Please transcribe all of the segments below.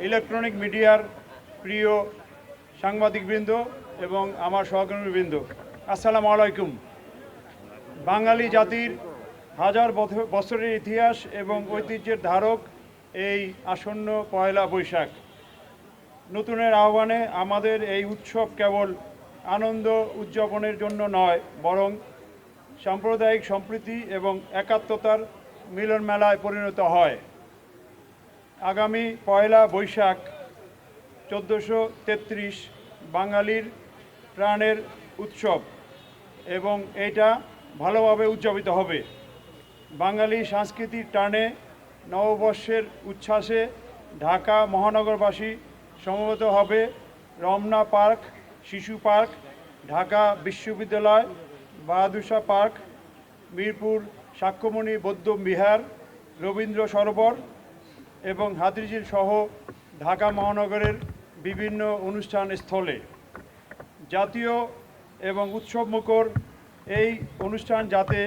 Electronic মিডিয়ার প্রিয় সাংবাদিকবৃন্দ এবং আমার সহকর্মীবৃন্দ, আসসালামু আলাইকুম। বাঙালি জাতির হাজার বছরের ইতিহাস এবং ঐতিহ্যের ধারক এই আসন্ন পয়লা বৈশাখ। নতুনের আহ্বানে আমাদের এই উৎসব কেবল আনন্দ উদযাপনের জন্য নয়, বরং সাম্প্রদায়িক সম্প্রীতি এবং একাত্মতার মিলন মেলায় পরিণত হয়। আগামী পয়লা বৈশাখ 1433 বাঙালির প্রাণের উৎসব এবং এটা ভালোভাবে উদযাপিত হবে। বাঙালি সংস্কৃতির টানে নববর্ষের উচ্ছ্বাসে ঢাকা মহানগরবাসী সমবেত হবে রমনা পার্ক, শিশু পার্ক, ঢাকা বিশ্ববিদ্যালয়, বাহাদুর শাহ পার্ক, মিরপুর সাক্ষ্যমণি বৌদ্ধ বিহার, রবীন্দ্র সরোবর এবং হাতিরঝিল সহ ঢাকা মহানগরের বিভিন্ন অনুষ্ঠান স্থলে। জাতীয় এবং উৎসবমুখর এই অনুষ্ঠান যাতে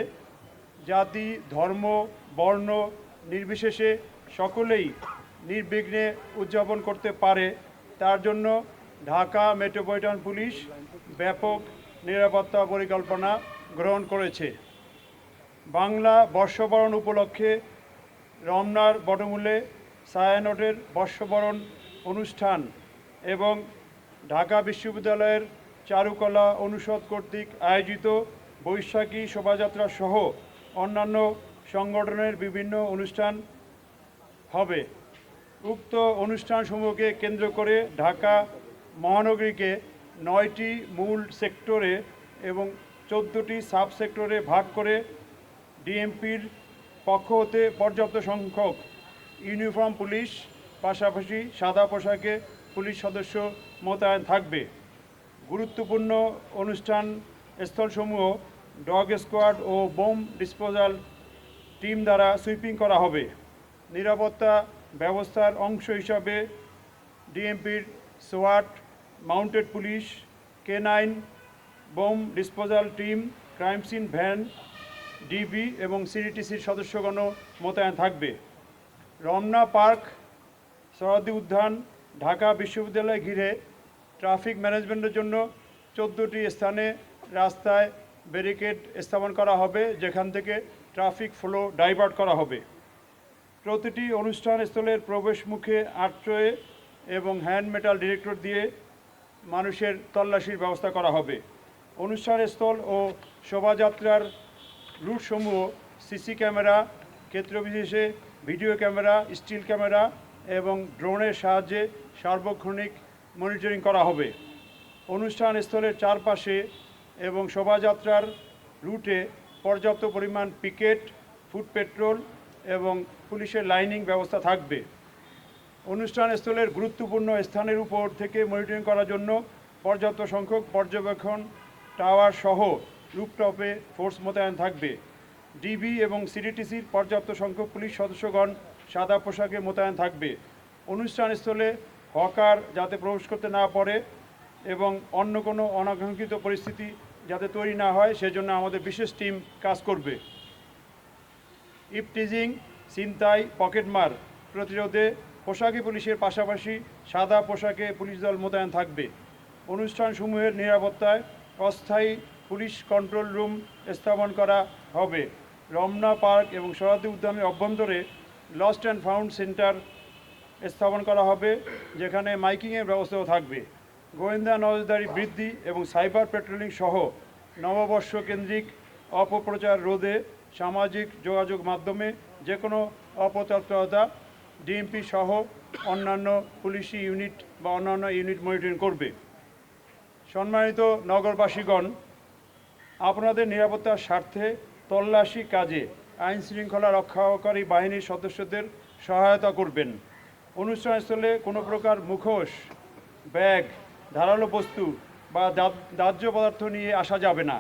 জাতি, ধর্ম, বর্ণ নির্বিশেষে সকলেই নির্বিঘ্নে উদযাপন করতে পারে, তার জন্য ঢাকা মেট্রোপলিটন পুলিশ ব্যাপক নিরাপত্তা পরিকল্পনা গ্রহণ করেছে। বাংলা বর্ষবরণ উপলক্ষে রমনার বটমূলে ছায়ানটের বর্ষবরণ অনুষ্ঠান এবং ঢাকা বিশ্ববিদ্যালয়ের চারুকলা অনুষদ কর্তৃক আয়োজিত বৈশাখী শোভাযাত্রা সহ অন্যান্য সংগঠনের বিভিন্ন অনুষ্ঠান হবে। উক্ত অনুষ্ঠানসমূহকে কেন্দ্র করে ঢাকা মহানগরীকে 9টি মূল সেক্টরে এবং 14টি সাব সেক্টরে ভাগ করে ডিএমপির পক্ষ হতে পর্যাপ্ত সংখ্যক ইউনিফর্ম পুলিশ, পাশাপাশি সাদা পোশাকে পুলিশ সদস্য মোতায়েন থাকবে। গুরুত্বপূর্ণ অনুষ্ঠান স্থলসমূহ ডগ স্কোয়াড ও বোম ডিসপোজাল টিম দ্বারা সুইপিং করা হবে। নিরাপত্তা ব্যবস্থার অংশ হিসাবে ডিএমপির সোয়াট, mounted police, K9, bomb disposal team, crime scene van, DB এবং সিডিটিসির সদস্যগণ মোতায়েন থাকবে। রমনা পার্ক, সরোয়ার্দী উদ্যান, ঢাকা বিশ্ববিদ্যালয় ঘিরে ট্রাফিক ম্যানেজমেন্টের জন্য 14টি স্থানে রাস্তায় ব্যারিকেড স্থাপন করা হবে, যেখান থেকে ট্রাফিক ফ্লো ডাইভার্ট করা হবে। প্রতিটি অনুষ্ঠান স্থলের প্রবেশ মুখে আর্চওয়ে এবং হ্যান্ড মেটাল ডিটেক্টর দিয়ে মানুষের তল্লাশির ব্যবস্থা করা হবে। অনুষ্ঠান স্থল ও শোভাযাত্রার রুটসমূহ সিসি ক্যামেরা, ক্ষেত্রবিশেষে ভিডিও ক্যামেরা, স্টিল ক্যামেরা এবং ড্রোনের সাহায্যে সার্বক্ষণিক মনিটরিং করা হবে। অনুষ্ঠান স্থলের চারপাশে এবং শোভাযাত্রার রুটে পর্যাপ্ত পরিমাণ পিকেট, ফুট পেট্রোল এবং পুলিশের লাইনিং ব্যবস্থা থাকবে। অনুষ্ঠান স্থলের গুরুত্বপূর্ণ স্থানের উপর থেকে মনিটরিং করার জন্য পর্যাপ্ত সংখ্যক পর্যবেক্ষণ টাওয়ার সহ রুফটপে ফোর্স মোতায়েন থাকবে। ডিবি এবং সিডিটিসির পর্যাপ্ত সংখ্যক পুলিশ সদস্যগণ সাদা পোশাকে মোতায়েন থাকবে। অনুষ্ঠানস্থলে হকার যাতে প্রবেশ করতে না পারে এবং অন্য কোনো অনাকাঙ্ক্ষিত পরিস্থিতি যাতে তৈরি না হয় সেজন্য আমাদের বিশেষ টিম কাজ করবে। ইপটিজিং, ছিনতাই, পকেটমার প্রতিরোধে পোশাকি পুলিশের পাশাপাশি সাদা পোশাকে পুলিশ দল মোতায়েন থাকবে। অনুষ্ঠানসমূহের নিরাপত্তায় অস্থায়ী পুলিশ কন্ট্রোল রুম স্থাপন করা হবে। রমনা পার্ক এবং সরোয়ার্দী উদ্যানের অভ্যন্তরে লস্ট অ্যান্ড ফাউন্ড সেন্টার স্থাপন করা হবে, যেখানে মাইকিংয়ের ব্যবস্থাও থাকবে। গোয়েন্দা নজরদারি বৃদ্ধি এবং সাইবার পেট্রোলিং সহ নববর্ষ কেন্দ্রিক অপপ্রচার রোধে সামাজিক যোগাযোগ মাধ্যমে যে কোনো অপতৎপরতা ডিএমপি সহ অন্যান্য পুলিশি ইউনিট বা অন্যান্য ইউনিট মনিটরিং করবে। সম্মানিত নগরবাসীগণ, আপনাদের নিরাপত্তার স্বার্থে তল্লাশি কাজে আইন শৃঙ্খলা রক্ষাকারী বাহিনীর সদস্যদের সহায়তা করবেন। অনুষ্ঠানস্থলে কোনো প্রকার মুখোশ, ব্যাগ, ধারালো বস্তু বা দাহ্য পদার্থ নিয়ে আসা যাবে না।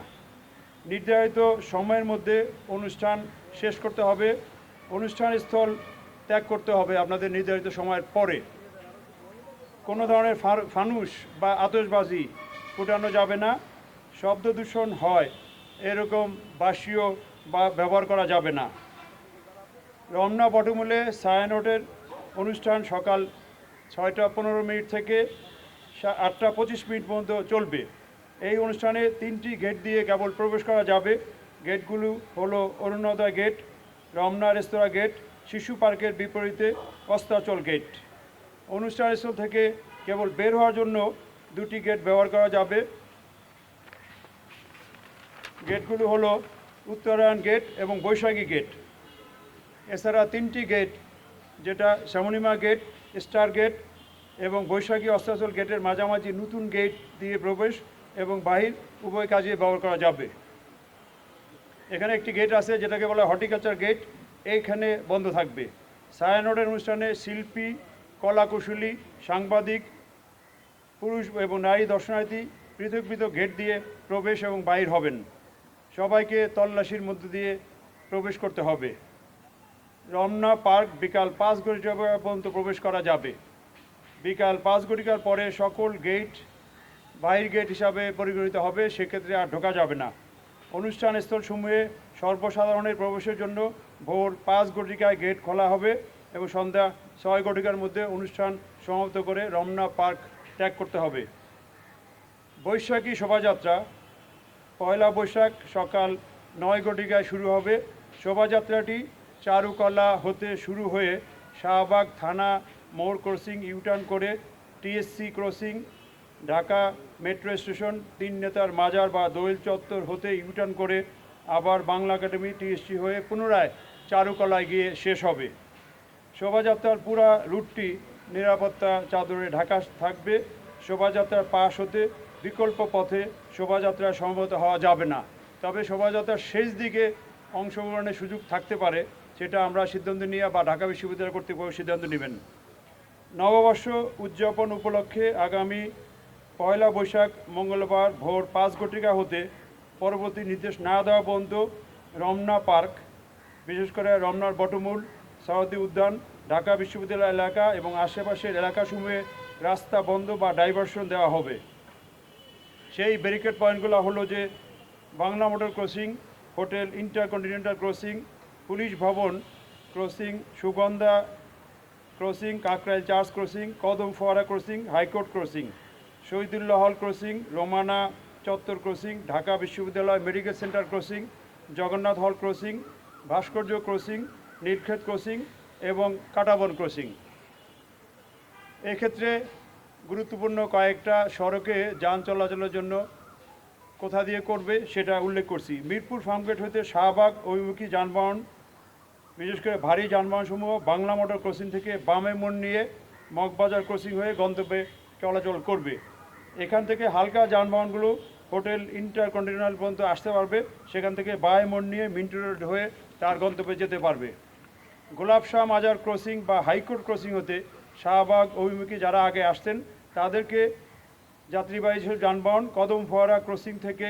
নির্ধারিত সময়ের মধ্যে অনুষ্ঠান শেষ করতে হবে। অনুষ্ঠানস্থল ত্যাগ করতে হবে আপনাদের নির্ধারিত সময়ের পরে। কোনো ধরনের ফানুস বা আতশবাজি ফুটানো যাবে না। শব্দ দূষণ হয় এরকম বাসীয় বা ব্যবহার করা যাবে না। রমনা বটমূলে ছায়ানটের অনুষ্ঠান সকাল 6টা 15 মিনিট থেকে 8টা 25 মিনিট পর্যন্ত চলবে। এই অনুষ্ঠানে 3টি গেট দিয়ে কেবল প্রবেশ করা যাবে। গেটগুলো হলো অরুণোদয় গেট, রমনা রেস্তোরাঁ গেট, শিশু পার্কের বিপরীতে অস্তাচল গেট। অনুষ্ঠানস্থল থেকে কেবল বের হওয়ার জন্য 2টি গেট ব্যবহার করা যাবে। গেটগুলো হলো উত্তরায়ণ গেট এবং বৈশাখী গেট। এছাড়া 3টি গেট, যেটা শ্যামলিমা গেট, স্টার গেট এবং বৈশাখী অস্তাচল গেটের মাঝামাঝি নতুন গেট দিয়ে প্রবেশ এবং বাহির উভয় কাজে ব্যবহার করা যাবে। এখানে একটি গেট আছে যেটাকে বলা হর্টিকালচার গেট, এইখানে বন্ধ থাকবে। ছায়ানটের অনুষ্ঠানে শিল্পী, কলাকুশলী, সাংবাদিক, পুরুষ এবং নারী দর্শনার্থী পৃথক পৃথক গেট দিয়ে প্রবেশ এবং বাহির হবেন। সবাইকে তল্লাশির মধ্য দিয়ে প্রবেশ করতে হবে। রমনা পার্ক বিকাল 5 ঘটিকা পর্যন্ত প্রবেশ করা যাবে। বিকাল 5 ঘটিকার পরে সকল গেট বাহির গেট হিসাবে পরিগণিত হবে, সেক্ষেত্রে আর ঢোকা যাবে না। অনুষ্ঠান স্থলসমূহে সর্বসাধারণের প্রবেশের জন্য ভোর 5 ঘটিকায় গেট খোলা হবে এবং সন্ধ্যা 6 ঘটিকার মধ্যে অনুষ্ঠান সমাপ্ত করে রমনা পার্ক ত্যাগ করতে হবে। বৈশাখী শোভাযাত্রা পয়লা বৈশাখ সকাল 9 ঘটিকায় শুরু হবে। শোভাযাত্রাটি চারুকলা হতে শুরু হয়ে শাহবাগ থানা মোড় ক্রসিং ইউটার্ন করে TSC crossing, Dhaka metro station, 3 নেতার মাজার বা দোয়েল চত্বর হতে ইউটার্ন করে আবার বাংলা একাডেমি টিএসসি হয়ে পুনরায় চারুকলায় গিয়ে শেষ হবে। শোভাযাত্রার পুরা রুটটি নিরাপত্তা চাদরে ঢাকা থাকবে। শোভাযাত্রার পাশ হতে বিকল্প পথে শোভাযাত্রা সমবেত হওয়া যাবে না, তবে শোভাযাত্রার শেষ দিকে অংশগ্রহণের সুযোগ থাকতে পারে, সেটা আমরা সিদ্ধান্ত নিয়ে বা ঢাকা বিশ্ববিদ্যালয় কর্তৃপক্ষ সিদ্ধান্ত নেবেন। নববর্ষ উদযাপন উপলক্ষে আগামী পয়লা বৈশাখ মঙ্গলবার ভোর 5 ঘটিকা হতে পরবর্তী নির্দেশ না দেওয়া পর্যন্ত রমনা পার্ক, বিশেষ করে রমনার বটমূল, সাউদি উদ্যান, ঢাকা বিশ্ববিদ্যালয় এলাকা এবং আশেপাশের এলাকাসমূহে রাস্তা বন্ধ বা ডাইভারশন দেওয়া হবে। সেই ব্যারিকেড পয়েন্টগুলো হলো যে Bangla motor crossing, hotel Intercontinental crossing, police ভবন crossing, Sugandha crossing, Kakrail church crossing, Kadam Fowara crossing, high court crossing, Shahidullah হল ক্রসিং, রোমানা চত্বর ক্রসিং, ঢাকা বিশ্ববিদ্যালয় মেডিকেল সেন্টার ক্রসিং, জগন্নাথ হল ক্রসিং, ভাস্কর্য ক্রসিং, নীলক্ষেত ক্রসিং এবং কাটাবন ক্রসিং। এক্ষেত্রে গুরুত্বপূর্ণ কয়েকটা সড়কে যান চলাচলের জন্য কোথা দিয়ে করবে সেটা উল্লেখ করছি। মিরপুর ফার্মগেট হতে শাহবাগ অভিমুখী যানবাহন, বিশেষ করে ভারী যানবাহনসমূহ বাংলা মোটর ক্রসিং থেকে বামে মোড় নিয়ে মগবাজার ক্রসিং হয়ে গন্তব্যে চলাচল করবে। এখান থেকে হালকা যানবাহনগুলো হোটেল ইন্টারকন্টিনেন্টাল পর্যন্ত আসতে পারবে, সেখান থেকে বামে মোড় নিয়ে মিন্টু রোড হয়ে তার গন্তব্যে যেতে পারবে। গোলাপ শাহ মাজার ক্রসিং বা হাইকোর্ট ক্রসিং হতে শাহবাগ অভিমুখী যারা আগে আসতেন তাদেরকে যাত্রীবাহী যানবাহন কদম ফোয়ারা ক্রসিং থেকে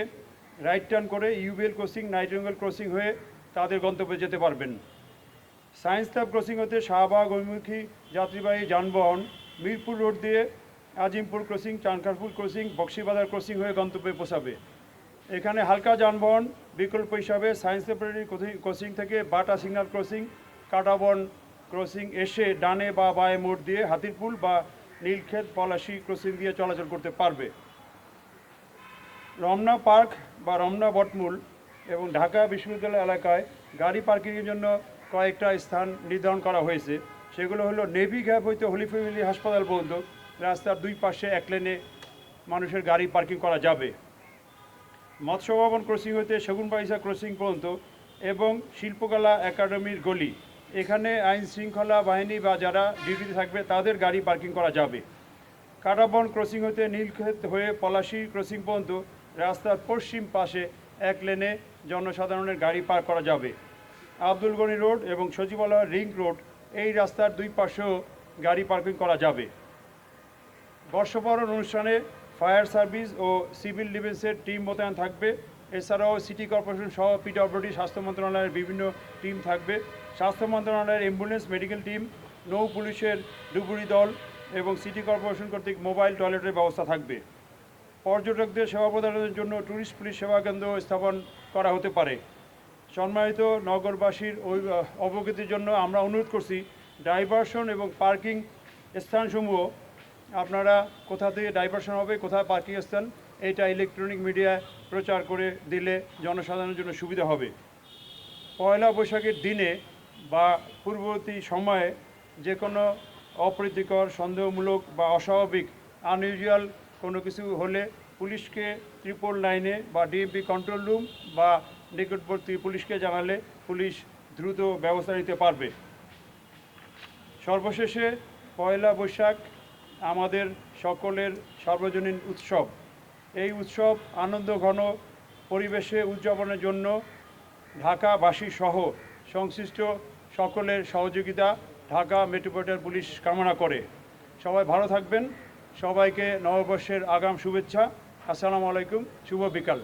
রাইট টার্ন করে ইউবিএল ক্রসিং, নাইটিঙ্গেল ক্রসিং হয়ে তাদের গন্তব্যে যেতে পারবেন। সায়েন্স ল্যাব ক্রসিং হতে শাহবাগ অভিমুখী যাত্রীবাহী যানবাহন মিরপুর রোড দিয়ে Azimpur crossing, Chankharpur crossing, Bakshibazar crossing হয়ে গন্তব্যে পৌঁছাবে। এখানে হালকা যানবাহন বিকল্প হিসাবে সায়েন্স ল্যাবরেটরি ক্রসিং থেকে বাটা সিগন্যাল ক্রসিং, কাটাবন ক্রসিং এসে ডানে বা বায়ে মোড় দিয়ে হাতিরপুল বা নীলক্ষেত পলাশী ক্রসিং দিয়ে চলাচল করতে পারবে। রমনা পার্ক বা রমনা বটমূল এবং ঢাকা বিশ্ববিদ্যালয় এলাকায় গাড়ি পার্কিংয়ের জন্য কয়েকটা স্থান নির্ধারণ করা হয়েছে। সেগুলো হলো নেভি গ্যাপ হইতে হোলি ফ্যামিলি হাসপাতাল পর্যন্ত রাস্তার 2 পাশে 1 লেনে মানুষের গাড়ি পার্কিং করা যাবে। মৎস্য ভবন ক্রসিং হইতে সেগুনবাগিচা ক্রসিং পর্যন্ত এবং শিল্পকলা একাডেমির গলি, এখানে আইন শৃঙ্খলা বাহিনী বা যারা ডিউটিতে থাকবে তাদের গাড়ি পার্কিং করা যাবে। কাটাবন ক্রসিং হতে নীলক্ষেত হয়ে পলাশী ক্রসিং পর্যন্ত রাস্তার পশ্চিম পাশে 1 লেনে জনসাধারণের গাড়ি পার্ক করা যাবে। আব্দুল গনি রোড এবং সচিবালয় রিং রোড, এই রাস্তার 2 পাশেও গাড়ি পার্কিং করা যাবে। বর্ষবরণ অনুষ্ঠানে ফায়ার সার্ভিস ও সিভিল ডিফেন্সের টিম মোতায়েন থাকবে। এছাড়াও সিটি কর্পোরেশন সহ পিডব্লিউডি, স্বাস্থ্য মন্ত্রণালয়ের বিভিন্ন টিম থাকবে। স্বাস্থ্য মন্ত্রণালয়ের অ্যাম্বুলেন্স, মেডিকেল টিম, নৌ পুলিশের ডুবুরি দল এবং সিটি কর্পোরেশন কর্তৃক মোবাইল টয়লেটের ব্যবস্থা থাকবে। পর্যটকদের সেবা প্রদানের জন্য ট্যুরিস্ট পুলিশ সেবা কেন্দ্র স্থাপন করা হতে পারে। সম্মানিত নগরবাসীর অবগতির জন্য আমরা অনুরোধ করছি, ডাইভারশন এবং পার্কিং স্থানসমূহ আপনারা কোথা থেকে ডাইভারশন হবে, কোথায় পার্কিং স্থান, এইটা ইলেকট্রনিক মিডিয়ায় প্রচার করে দিলে জনসাধারণের জন্য সুবিধা হবে। পয়লা বৈশাখের দিনে বা পূর্ববর্তী সময়ে যে কোনো অপ্রীতিকর, সন্দেহমূলক বা অস্বাভাবিক আনইউজুয়াল কোনো কিছু হলে পুলিশকে 999 বা ডিএমপি কন্ট্রোল রুম বা নিকটবর্তী পুলিশকে জানালে পুলিশ দ্রুত ব্যবস্থা নিতে পারবে। সর্বশেষে পয়লা বৈশাখ আমাদের সকলের সার্বজনীন উৎসব। এই উৎসব আনন্দঘন পরিবেশে উদযাপনের জন্য ঢাকাবাসী সহ সংশ্লিষ্ট সকলের সহযোগিতা ঢাকা মেট্রোপলিটন পুলিশ কামনা করে। সবাই ভালো থাকবেন। সবাইকে নববর্ষের আগাম শুভেচ্ছা। আসসালামু আলাইকুম, শুভ বিকাল।